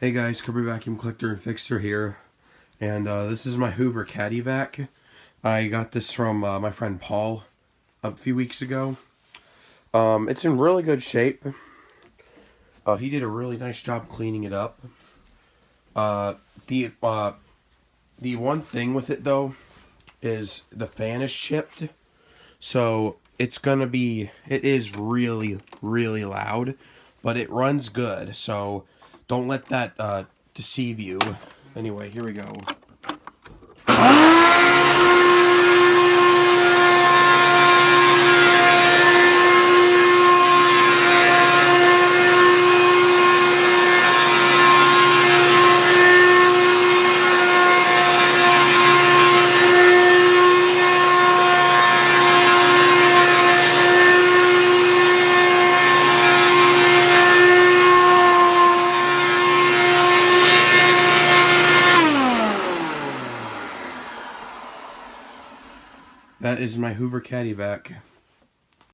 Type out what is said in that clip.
Hey guys, Kirby Vacuum Collector and Fixer here, and this is my Hoover Caddy vac. I got this from my friend Paul a few weeks ago. It's in really good shape. He did a really nice job cleaning it up. The one thing with it though is the fan is chipped, so it is really loud, but it runs good. So don't let that deceive you. Anyway, here we go. That is my Hoover Caddy vac.